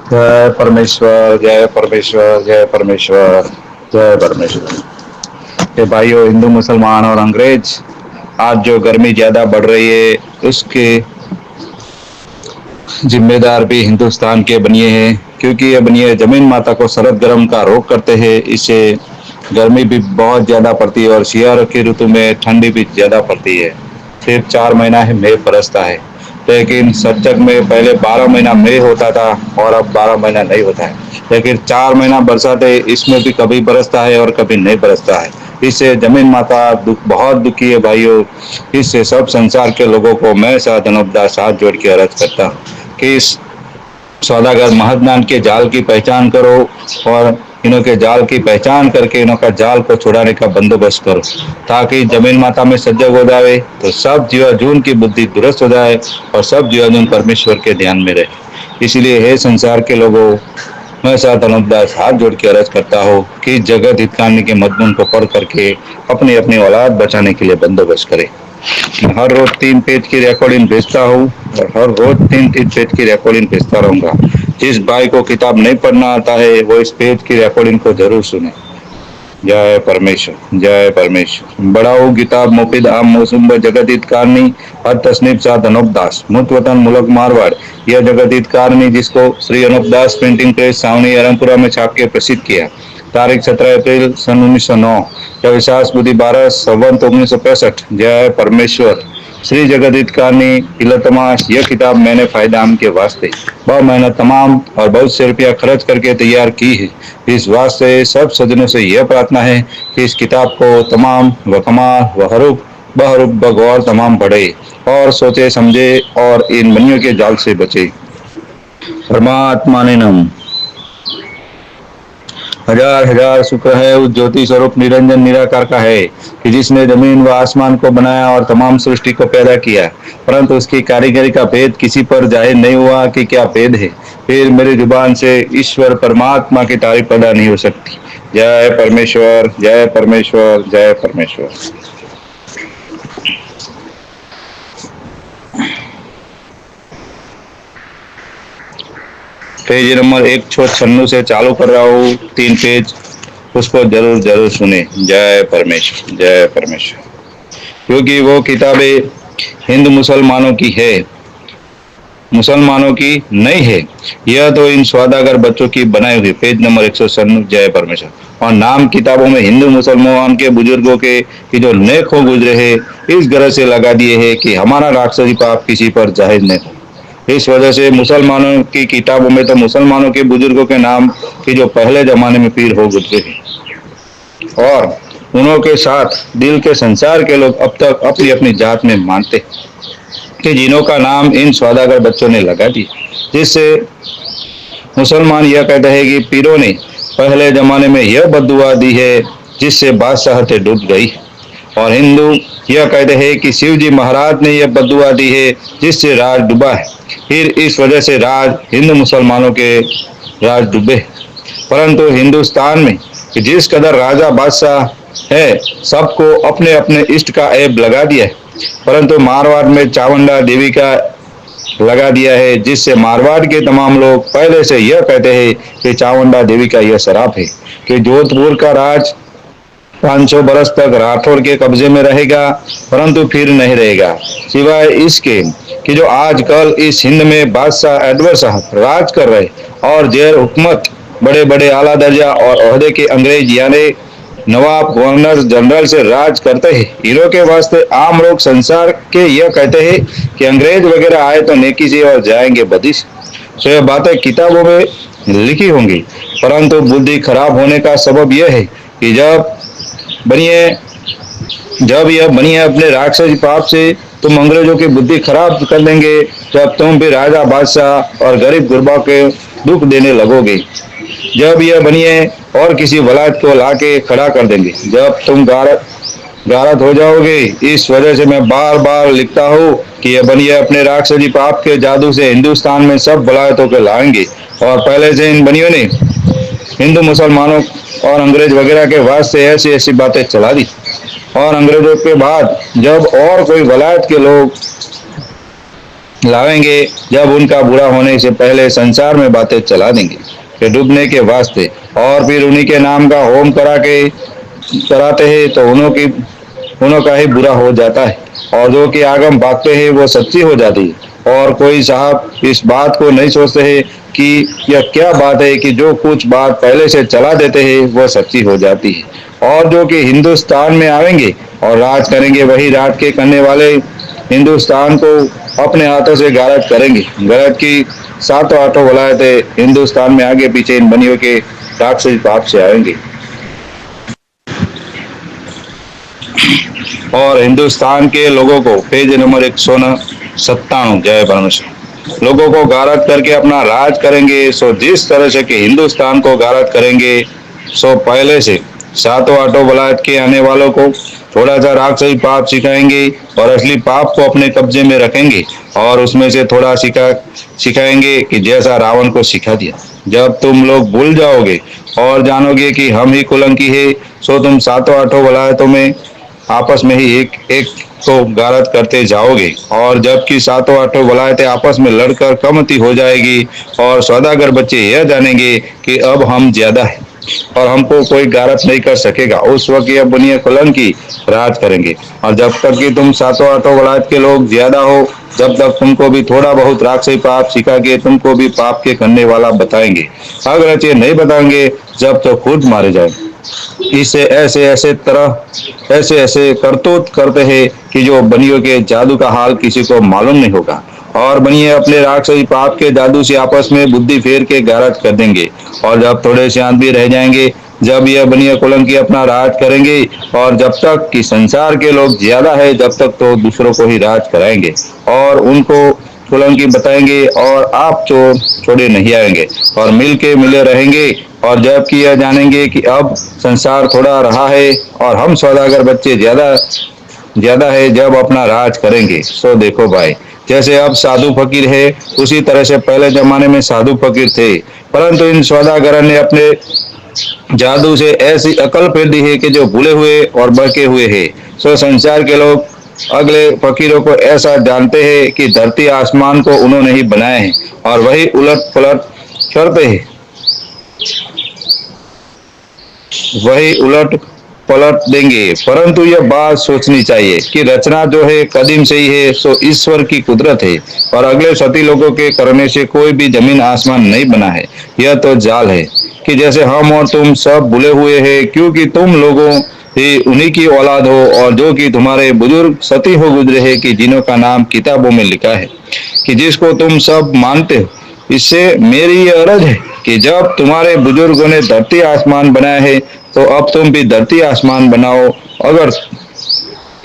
जय परमेश्वर, जय परमेश्वर, जय परमेश्वर, जय परमेश्वर। ये भाइयों, हिंदू मुसलमान और अंग्रेज, आज जो गर्मी ज्यादा बढ़ रही है उसके जिम्मेदार भी हिंदुस्तान के बनिए हैं, क्योंकि ये बनिए जमीन माता को सरद गर्म का रोक करते हैं। इससे गर्मी भी बहुत ज्यादा पड़ती है और शियार की ऋतु में ठंडी भी ज्यादा पड़ती है। सिर्फ 4 महीना है मई बरसता है, लेकिन सचक में पहले 12 महीना मई होता था और अब 12 महीना नहीं होता है। लेकिन 4 महीना बरसात है, इसमें भी कभी बरसता है और कभी नहीं बरसता है। इससे जमीन माता बहुत दुखी है भाइयों। इससे सब संसार के लोगों को मैं साधनोपदास हाथ जोड़ के अर्ज करता हूँ कि इस सौदागर महाज्ञान के जाल की पहचान करो और इन्हों के जाल की पहचान करके इन्हों का जाल को छुड़ाने का बंदोबस्त करो, ताकि जमीन माता में सजग हो जाए तो सब जीवाजून की बुद्धि दुरुस्त हो जाए और सब जीवाजून परमेश्वर के ध्यान में रहे। इसलिए हे संसार के लोगों, मैं साथ अनुपदास हाथ जोड़ के अर्ज करता हूँ कि जगत हितकानी के मजमून को पढ़ करके अपनी अपनी औलाद बचाने के लिए बंदोबस्त करे। हर रोज 3 पेज की रिकॉर्डिंग भेजता हूँ और हर रोज 3-3 पेज की रिकॉर्डिंग भेजता रहूंगा। जिस भाई को किताब नहीं पढ़ना आता है वो इस पेज की रिकॉर्डिंग को जरूर सुने। जय परमेश्वर, जय परमेश्वर। बड़ाऊ किताब मुफिद आम मौसम जगत हित कारणी हर तस्नीफ साथ अनूपदास मुतवतन मुलक मारवाड़। यह जगत हित कारणी जिसको श्री अनूपदास प्रिंटिंग प्रेस सावनी अरमपुरा में छाप के प्रसिद्ध किया, तारीख 17 अप्रैल सन 1909, विशास बुद्धि 12 संवत 1965। जय परमेश्वर। श्री जगदित कारणी इलतमाश, यह किताब मैंने फायदा आम के वास्ते बहुत मेहनत तमाम और बहुत से रुपया खर्च करके तैयार की है। इस वास्ते सब सज्जनों से यह प्रार्थना है कि इस किताब को तमाम व कमाल व हरूफ बहरूफ बगौर तमाम पढ़े और सोचे समझे और इन मनियों के जाल से बचे। परमात्मा ने नम। हजार हजार शुक्र है उस ज्योति स्वरूप निरंजन निराकार का है कि जिसने जमीन व आसमान को बनाया और तमाम सृष्टि को पैदा किया, परंतु उसकी कारीगरी का भेद किसी पर जाहिर नहीं हुआ कि क्या भेद है। फिर मेरी जुबान से ईश्वर परमात्मा की तारीफ पैदा नहीं हो सकती। जय परमेश्वर, जय परमेश्वर, जय परमेश्वर। पेज नंबर 196 से चालू कर रहा हूँ, 3 पेज, उसको जरूर जरूर सुने। जय परमेश्वर, जय परमेश्वर। क्योंकि वो किताबें हिंदू मुसलमानों की है, मुसलमानों की नहीं है। यह तो इन सौदागर बच्चों की बनाई हुई। Page number 197। जय परमेश्वर। और नाम किताबों में हिंदू मुसलमान के बुजुर्गों के कि जो नेक हो गुजरे हैं, इस गरज से लगा दिए हैं कि हमारा राक्षसी पाप किसी पर जाहिर नहीं हो। इस वजह से मुसलमानों की किताबों में तो मुसलमानों के बुजुर्गों के नाम कि जो पहले जमाने में पीर हो गुजरे हैं और उन्हों के साथ दिल के संसार के लोग अब तक अपनी अपनी जात में मानते कि जिन्हों का नाम इन सौदागर बच्चों ने लगा दिया, जिससे मुसलमान यह कहते हैं कि पीरों ने पहले जमाने में यह बद्दुआ दी है जिससे बादशाहतें डूब गई। और हिंदू यह कहते हैं कि शिव जी महाराज ने यह बद्दुआ दी है जिससे राज डूबा है। फिर इस वजह से राज हिंदू मुसलमानों के राज डूबे। परंतु हिंदुस्तान में जिस कदर राजा बादशाह है, सबको अपने अपने इष्ट का ऐब लगा दिया है। परंतु मारवाड़ में चावंडा देवी का लगा दिया है, जिससे मारवाड़ के तमाम लोग पहले से यह कहते हैं कि चावंडा देवी का यह शराप है कि जोधपुर का राज 500 बरस तक राठौड़ के कब्जे में रहेगा, परंतु फिर नहीं रहेगा। सिवाय इसके कि जो आजकल इस हिंद में बादशाह एडवर्ड साहब राज कर रहे और जेर हुकूमत बड़े बड़े आला दर्जा और ओहदे के अंग्रेज यानी नवाब गवर्नर जनरल से राज करते हैं। हीरो के वास्ते आम लोग संसार के यह कहते हैं कि अंग्रेज वगैरह आए तो नेकी से और जाएंगे बदी से। तो यह बातें किताबों में लिखी होंगी, परंतु बुद्धि खराब होने का सबब यह है कि जब यह बनिए अपने राक्षसी पाप से तुम अंग्रेजों की बुद्धि खराब कर देंगे, जब तुम भी राजा बादशाह और गरीब गुरबा के दुख देने लगोगे। जब यह बनिए और किसी वलायत को लाके खड़ा कर देंगे, जब तुम गारत हो जाओगे। इस वजह से मैं बार बार लिखता हूँ कि यह बनिए अपने राक्षसी पाप के जादू से हिंदुस्तान में सब वलायतों को लाएंगे। और पहले से इन बनियों ने हिंदू मुसलमानों और अंग्रेज वगैरह के वास्ते ऐसी ऐसी बातें चला दी। और अंग्रेजों के बाद जब और कोई वलायत के लोग लावेंगे, जब उनका बुरा होने से पहले संसार में बातें चला देंगे कि डूबने के वास्ते, और फिर उन्हीं के नाम का होम कराते हैं तो उन्हों का ही बुरा हो जाता है, और जो कि आगम भागते हैं वो सच्ची हो जाती है। और कोई साहब इस बात को नहीं सोचते हैं कि यह क्या बात है कि जो कुछ बात पहले से चला देते हैं वो सच्ची हो जाती है। और जो कि हिंदुस्तान में आवेंगे और राज करेंगे, वही राज के करने वाले हिंदुस्तान को अपने हाथों से गारद करेंगे। गरज की सातों आठों वलायतें हिंदुस्तान में आगे पीछे इन बनियों के राक्षसी पाप से आएंगे। और हिंदुस्तान के लोगों को पेज नंबर 197, जय परमेश्वर, लोगों को गारद करके अपना राज करेंगे। सो जिस तरह से कि हिंदुस्तान को गारद करेंगे, सो पहले से सातों आठों वलायत के आने वालों को थोड़ा सा राक्षसी पाप सिखाएंगे और असली पाप को अपने कब्जे में रखेंगे, और उसमें से थोड़ा सिखाएंगे कि जैसा रावण को सिखा दिया। जब तुम लोग भूल जाओगे और जानोगे कि हम ही कुलंकी है, सो तुम सातों आठों वलायतों में आपस में ही एक एक को गारद करते जाओगे। और जबकि सातों आठों वलायतें आपस में लड़कर कमती हो जाएगी, और सौदागर बच्चे यह जानेंगे कि अब हम ज्यादा है और हमको कोई गारत नहीं कर सकेगा, उस वक्त यह बुनिया कुलंकी राज करेंगे। और जब तक कि तुम सातों आठों वलायत के लोग ज्यादा हो, जब तक तुमको भी थोड़ा बहुत राक्षसी पाप सिखा के तुमको भी पाप के करने वाला बताएंगे। अगर ये नहीं बताएंगे जब तो खुद मारे जाए। इससे ऐसे ऐसे करतूत करते हैं कि जो बनियों के जादू का हाल किसी को मालूम नहीं होगा, और बनिए अपने राक्षसी पाप के जादू से आपस में बुद्धि फेर के गारज कर देंगे। और जब थोड़े शांत भी रह जाएंगे, जब यह बनिया कुलंकी अपना राज करेंगे, और जब तक कि संसार के लोग ज्यादा है जब तक तो दूसरों को ही राज कराएंगे और उनको कुलंकी बताएंगे, और आप चोर छोड़े नहीं आएंगे और मिल के मिले रहेंगे। और जबकि यह जानेंगे कि अब संसार थोड़ा रहा है और हम सौदागर बच्चे ज्यादा ज्यादा है, जब अपना राज करेंगे। सो देखो भाई, जैसे अब साधु फकीर है, उसी तरह से पहले जमाने में साधु फकीर थे, परंतु इन सौदागरों ने अपने जादू से ऐसी अकल फेर दी है कि जो भूले हुए और बहके हुए हैं। सो संसार के लोग अगले फकीरों को ऐसा जानते हैं कि धरती आसमान को उन्होंने ही बनाए हैं, और वही उलट पलट करते हैं, वही उलट पलट देंगे। परंतु यह बात सोचनी चाहिए कि रचना जो है कदीम से ही है, सो ईश्वर की कुदरत है, और अगले सती लोगों के करने से कोई भी जमीन आसमान नहीं बना है। यह तो जाल है कि जैसे हम और तुम सब भूले हुए हैं, क्योंकि तुम लोगों ही उन्हीं की औलाद हो, और जो कि तुम्हारे बुजुर्ग सती हो गुजरे हैं कि जिन्हों का नाम किताबों में लिखा है, कि जिसको तुम सब मानते हो। इससे मेरी यह अर्ज है कि जब तुम्हारे बुजुर्गों ने धरती आसमान बनाया है, तो अब तुम भी धरती आसमान बनाओ। अगर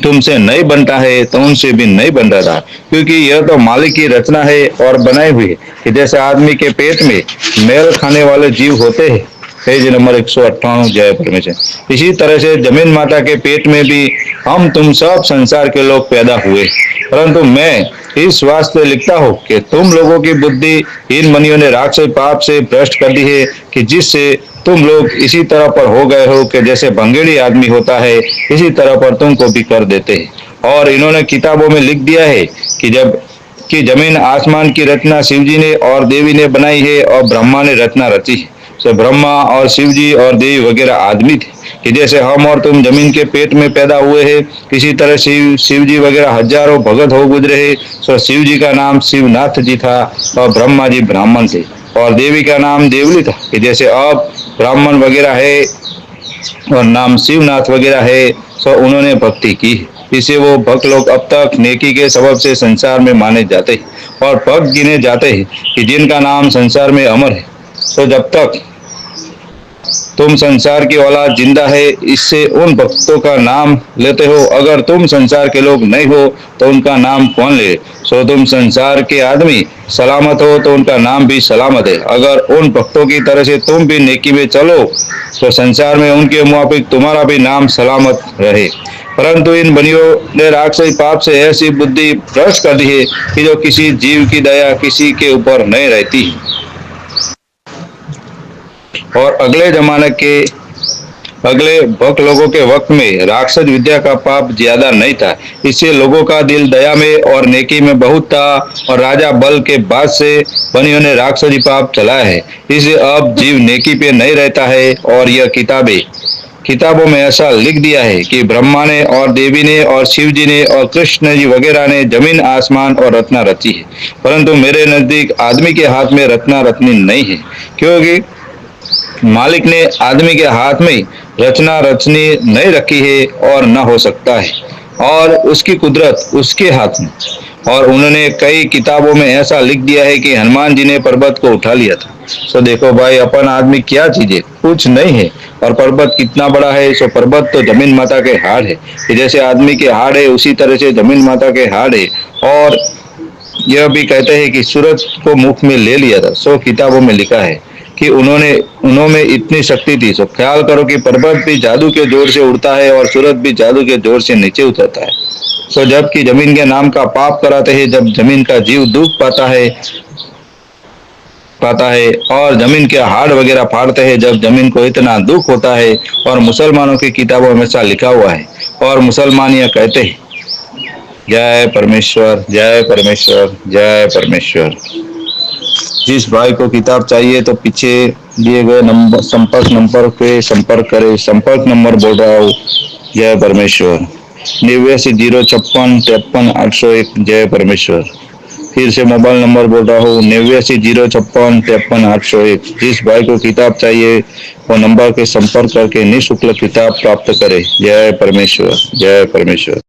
तुमसे नहीं बनता है तो उनसे भी नहीं बन रहा था, क्योंकि यह तो मालिक की रचना है और बनाई हुई है कि जैसे आदमी के पेट में मेल खाने वाले जीव होते हैं। पेज नंबर 198, जय परमेश्वर। इसी तरह से जमीन माता के पेट में भी हम तुम सब संसार के लोग पैदा हुए, परंतु मैं इस वास्ते लिखता हूँ कि तुम लोगों की बुद्धि इन मनियों ने राक्षस पाप से भ्रष्ट कर दी है, कि जिससे तुम लोग इसी तरह पर हो गए हो कि जैसे भंगेड़ी आदमी होता है, इसी तरह पर तुमको भी कर देते हैं। और इन्होंने किताबों में लिख दिया है कि जमीन आसमान की रचना शिवजी ने और देवी ने बनाई है, और ब्रह्मा ने रचना रची है। तो ब्रह्मा और शिवजी और देवी वगैरह आदमी थे, कि जैसे हम और तुम जमीन के पेट में पैदा हुए हैं, किसी तरह शिवजी वगैरह हजारों भगत हो गुजरे हैं। तो शिवजी का नाम शिवनाथ जी था, और ब्रह्मा जी ब्राह्मण थे, और देवी का नाम देवली था, कि जैसे अब ब्राह्मण वगैरह है और नाम शिवनाथ वगैरह है। तो उन्होंने भक्ति की, इसे वो भक्त लोग अब तक नेकी के सबब से संसार में माने जाते हैं और भक्त गिने जाते हैं, कि जिनका नाम संसार में अमर है। तो जब तक तुम संसार की औलाद जिंदा है, इससे उन भक्तों का नाम लेते हो। अगर तुम संसार के लोग नहीं हो तो उनका नाम कौन ले। सो तुम संसार के आदमी सलामत हो तो उनका नाम भी सलामत है। अगर उन भक्तों की तरह से तुम भी नेकी में चलो तो संसार में उनके मुआफिक तुम्हारा भी नाम सलामत रहे। परंतु इन बनियों ने राक्षसी पाप से ऐसी बुद्धि भ्रष्ट कर दी है कि जो किसी जीव की दया किसी के ऊपर नहीं रहती। और अगले जमाने के अगले भक्त लोगों के वक्त में राक्षस विद्या का पाप ज्यादा नहीं था, इससे लोगों का दिल दया में और नेकी में बहुत था और राजा बल के बाद से बनियों ने राक्षसी पाप चलाया है। इसलिए अब जीव नेकी पे नहीं रहता है और यह किताबों में ऐसा लिख दिया है कि ब्रह्मा ने और देवी ने और शिव जी ने और कृष्ण जी वगैरह ने जमीन आसमान और रत्ना रची है, परंतु मेरे नजदीक आदमी के हाथ में रत्ना रत्नी नहीं है, क्योंकि मालिक ने आदमी के हाथ में रचना रचनी नहीं रखी है और न हो सकता है, और उसकी कुदरत उसके हाथ में। और उन्होंने कई किताबों में ऐसा लिख दिया है कि हनुमान जी ने पर्वत को उठा लिया था। सो देखो भाई, अपन आदमी क्या चीज है, कुछ नहीं है। और पर्वत कितना बड़ा है, सो पर्वत तो जमीन माता के हाड़ है, कि जैसे आदमी के हाड़ है उसी तरह से जमीन माता के हाड़ है। और यह भी कहते हैं कि सूरज को मुख में ले लिया था। सो किताबों में लिखा है कि उन्होंने इतनी शक्ति थी। सो ख्याल करो कि पर्वत भी जादू के जोर से उड़ता है और सूरज भी जादू के जोर से नीचे उतरता है। सो जबकि जमीन के नाम का पाप कराते हैं, जब जमीन का जीव दुख पाता है और जमीन के हाड़ वगैरह फाड़ते हैं, जब जमीन को इतना दुख होता है। और मुसलमानों की किताबों में ऐसा लिखा हुआ है, और मुसलमान यह कहते हैं, जय परमेश्वर, जय परमेश्वर, जय परमेश्वर। जिस भाई को किताब चाहिए तो पीछे दिए गए नंबर संपर्क नंबर पे संपर्क करें। संपर्क नंबर बोल रहा हूँ, जय परमेश्वर, 89 056 53 801। जय परमेश्वर। फिर से मोबाइल नंबर बोल रहा हूँ, 89 056 53 801। जिस भाई को किताब चाहिए वो नंबर के संपर्क करके निःशुल्क किताब प्राप्त करे। जय परमेश्वर, जय परमेश्वर।